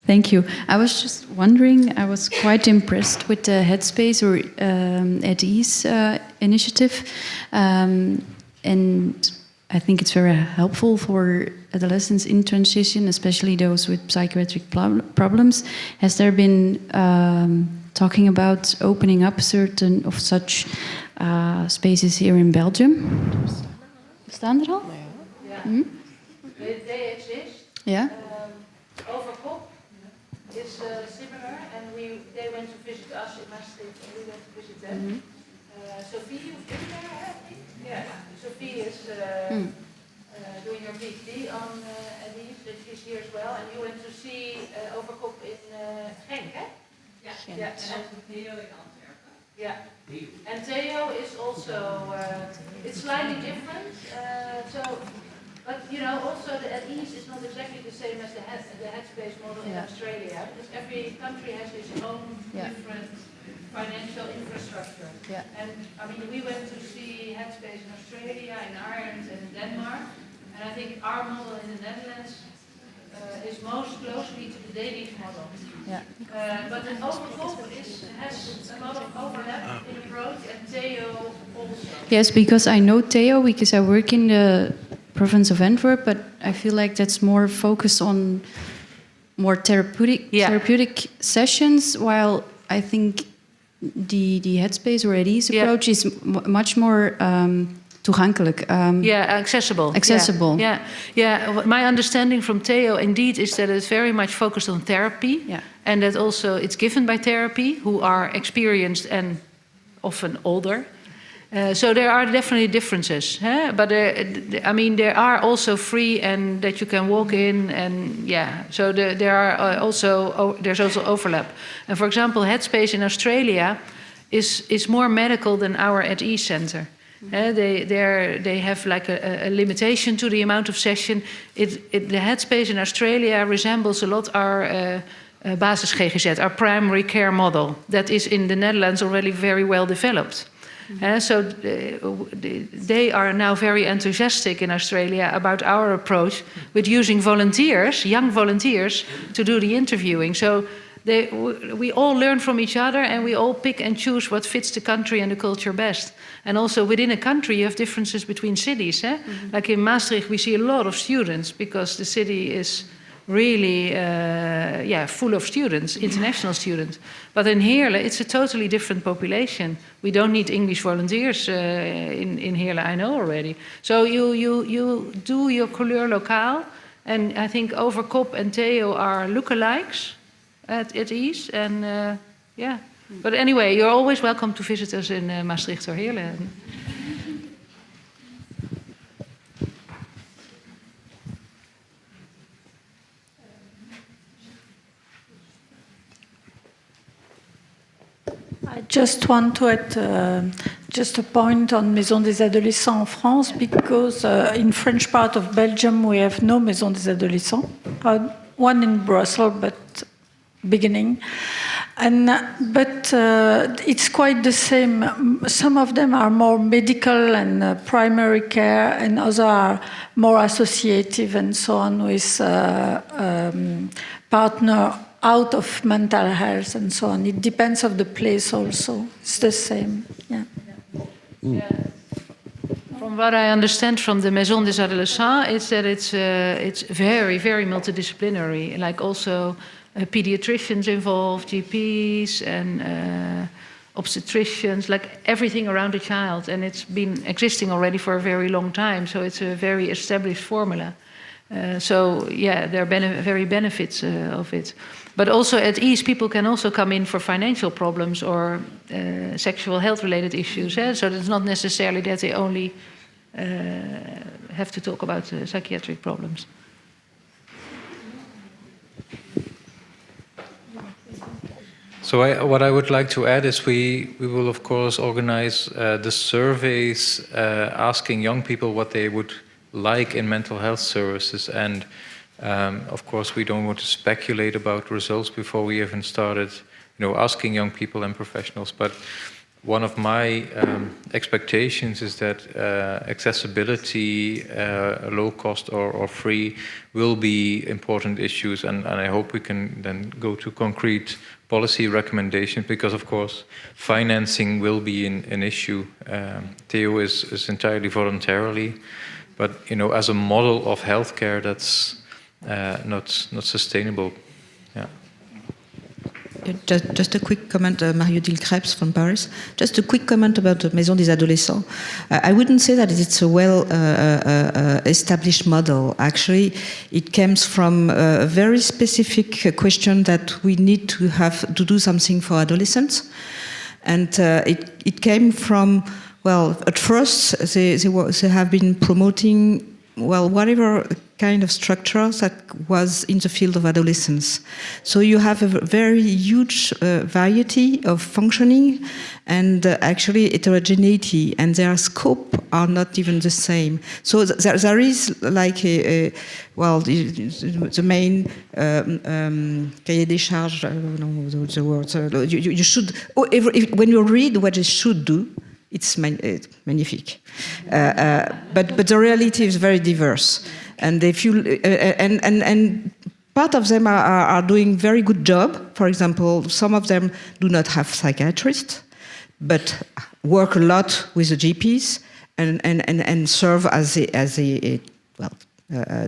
Thank you. I was just wondering, I was quite impressed with the Headspace or At Ease initiative. And I think it's very helpful for adolescents in transition, especially those with psychiatric problems. Has there been talking about opening up certain of such spaces here in Belgium? Bestaan er al? Ja. They exist. Yeah. Overkop is similar, and they went to visit us in Maastricht, and we went to visit them. Sophie, you've been there, I think? Yeah. Sophie is doing her PhD on these, and she's here as well. And you went to see Overkop in Genk, eh? Yeah. And Theo in Antwerpen. Yeah. And Theo is also, it's slightly different. But you know, also the At Ease is not exactly the same as the Headspace model in Australia, because every country has its own different financial infrastructure. Yeah. And I mean, we went to see Headspace in Australia, in Ireland, and in Denmark, and I think our model in the Netherlands is most closely to the Danish model. Yeah. But the Overkop has a lot of overlap in approach, and Theo also. Yes, because I know Theo because I work in the province of Antwerp, but I feel like that's more focused on more therapeutic sessions, while I think the Headspace or At Ease approach is much more toegankelijk. Accessible. Accessible. Yeah. My understanding from Theo indeed is that it's very much focused on therapy, and that also it's given by therapy who are experienced and often older. So there are definitely differences, but I mean there are also free and that you can walk in, and so there are there's also overlap. And for example, Headspace in Australia is more medical than our At Ease center. They have like a limitation to the amount of session. The Headspace in Australia resembles a lot our basis GGZ, our primary care model that is in the Netherlands already very well developed. So they are now very enthusiastic in Australia about our approach with using volunteers, young volunteers, to do the interviewing. So we all learn from each other, and we all pick and choose what fits the country and the culture best. And also within a country, you have differences between cities. Like in Maastricht, we see a lot of students because the city is really full of students, international students. But in Heerlen, it's a totally different population. We don't need English volunteers in Heerlen, I know already. So you do your couleur locale, and I think Overkop and Theo are lookalikes at Ease, and But anyway, you're always welcome to visit us in Maastricht or Heerlen. I just want to add just a point on Maison des Adolescents en France, because in French part of Belgium we have no Maison des Adolescents. One in Brussels, but beginning. But it's quite the same. Some of them are more medical and primary care, and others are more associative and so on with partner out of mental health and so on. It depends on the place also. It's the same. Yeah. From what I understand from the Maison des Adolescents, is that it's very, very multidisciplinary. Like also pediatricians involved, GPs and obstetricians, like everything around the child. And it's been existing already for a very long time. So it's a very established formula. There are very benefits of it. But also at Ease, people can also come in for financial problems or sexual health-related issues. So it's not necessarily that they only have to talk about psychiatric problems. So what I would like to add is we will of course organize the surveys asking young people what they would like in mental health services, and of course we don't want to speculate about results before we even started asking young people and professionals, but one of my expectations is that accessibility, low cost or free, will be important issues, and I hope we can then go to concrete policy recommendations, because of course financing will be an issue. Theo is entirely voluntarily, but as a model of healthcare, that's not sustainable. Yeah. Just a quick comment, Mario Dilkrebs from Paris. Just a quick comment about the Maison des Adolescents. I wouldn't say that it's a well-established model. Actually, it comes from a very specific question that we need to have to do something for adolescents. And it came from, well, at first they have been promoting, well, whatever kind of structure that was in the field of adolescence. So you have a very huge variety of functioning and actually heterogeneity, and their scope are not even the same. So there is like the main cahier des charges, I don't know the words. You should, when you read what you should do, it's magnifique. But the reality is very diverse. And if you and part of them are doing very good job. For example, some of them do not have psychiatrists, but work a lot with the GPs and serve as a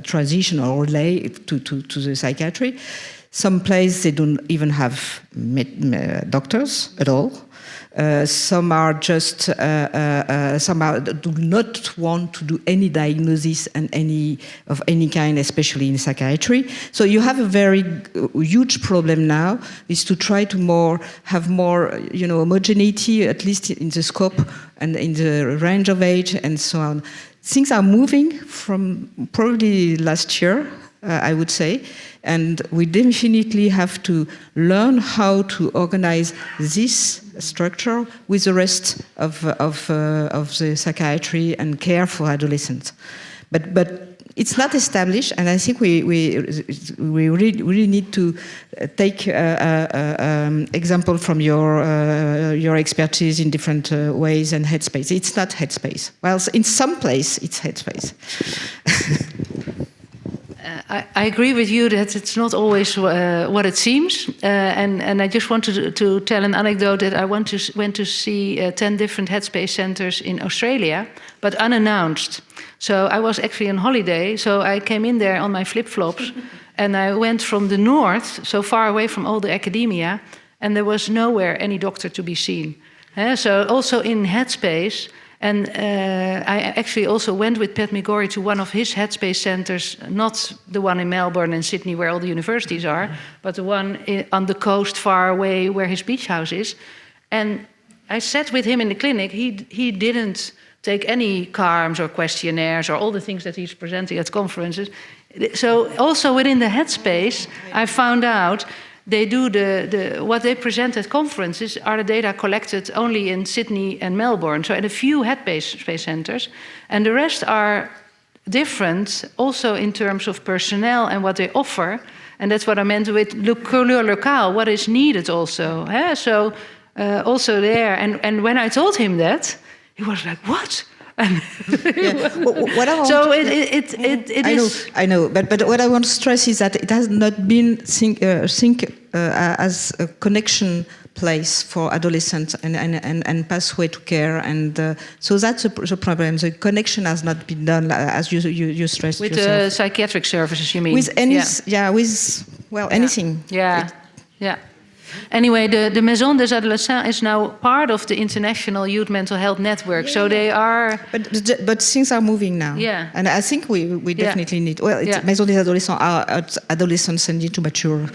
transitional relay to the psychiatry. Some places they don't even have doctors at all. Some are just do not want to do any diagnosis and any kind, especially in psychiatry. So you have a very huge problem now, is to try to have more homogeneity, at least in the scope and in the range of age and so on. Things are moving from probably last year, I would say, and we definitely have to learn how to organize this structure with the rest of the psychiatry and care for adolescents. But it's not established, and I think we really need to take example from your expertise in different ways and Headspace. It's not Headspace. Well, in some place it's Headspace. I agree with you that it's not always what it seems. And I just wanted to tell an anecdote that I went to see 10 different Headspace centers in Australia, but unannounced. So I was actually on holiday, so I came in there on my flip-flops, and I went from the north, so far away from all the academia, and there was nowhere any doctor to be seen. So also in Headspace. And I actually also went with Pat Migori to one of his Headspace centers, not the one in Melbourne and Sydney where all the universities are, but the one on the coast far away where his beach house is. And I sat with him in the clinic. He didn't take any CARMs or questionnaires or all the things that he's presenting at conferences. So also within the Headspace, I found out they do what they present at conferences are the data collected only in Sydney and Melbourne, so at a few Headspace centers, and the rest are different also in terms of personnel and what they offer, and that's what I meant with le couleur locale, what is needed also. So also there, and when I told him that, he was like, what? So it is. I know, but what I want to stress is that it has not been think as a connection place for adolescents and pathway to care, and so that's the problem. The connection has not been done as you stressed with yourself. the psychiatric services. You mean with anything. Yeah. Anyway, the Maison des Adolescents is now part of the International Youth Mental Health Network, so they are. But things are moving now. Yeah, and I think we definitely need. Well, Maison des Adolescents are adolescents and need to mature.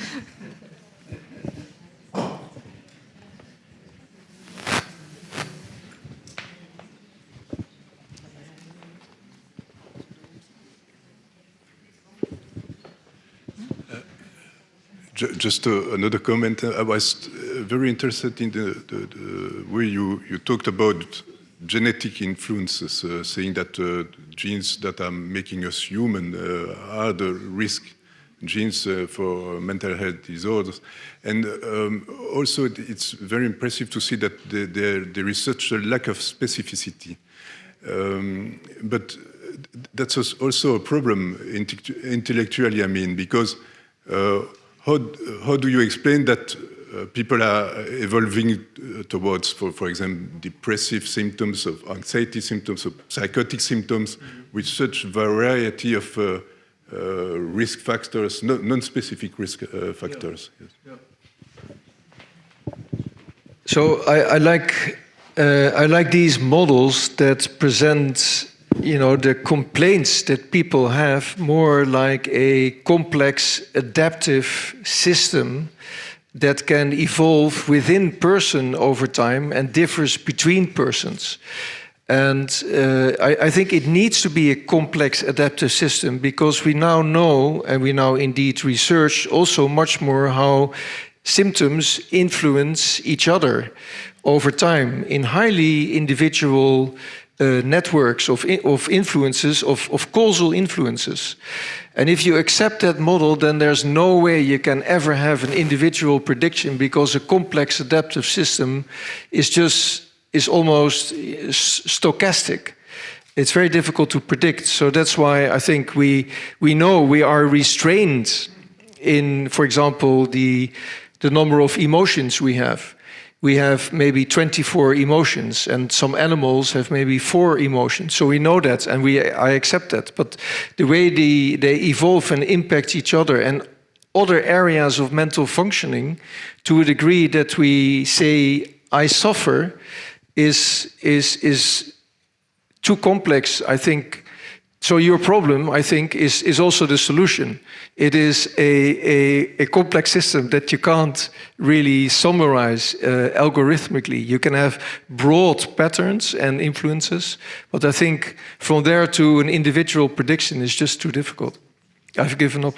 Just another comment. I was very interested in the way you talked about genetic influences, saying that genes that are making us human are the risk genes for mental health disorders. And also, it's very impressive to see that there is such a lack of specificity. But that's also a problem intellectually, I mean, because how do you explain that people are evolving towards, for example, depressive symptoms, of anxiety symptoms, of psychotic symptoms, with such variety of risk factors, non-specific risk factors? Yeah. Yes. Yeah. So I like these models that present, the complaints that people have more like a complex adaptive system that can evolve within person over time and differs between persons. And I think it needs to be a complex adaptive system because we now know, and we now indeed research also much more how symptoms influence each other over time in highly individual networks of influences, of causal influences. And if you accept that model, then there's no way you can ever have an individual prediction because a complex adaptive system is almost stochastic. It's very difficult to predict. So that's why I think we know we are restrained in, for example, the number of emotions we have. We have maybe 24 emotions, and some animals have maybe 4 emotions. So we know that, and I accept that. But the way they evolve and impact each other and other areas of mental functioning, to a degree that we say, I suffer, is too complex, I think. So your problem, I think, is also the solution. It is a complex system that you can't really summarize algorithmically. You can have broad patterns and influences, but I think from there to an individual prediction is just too difficult. I've given up.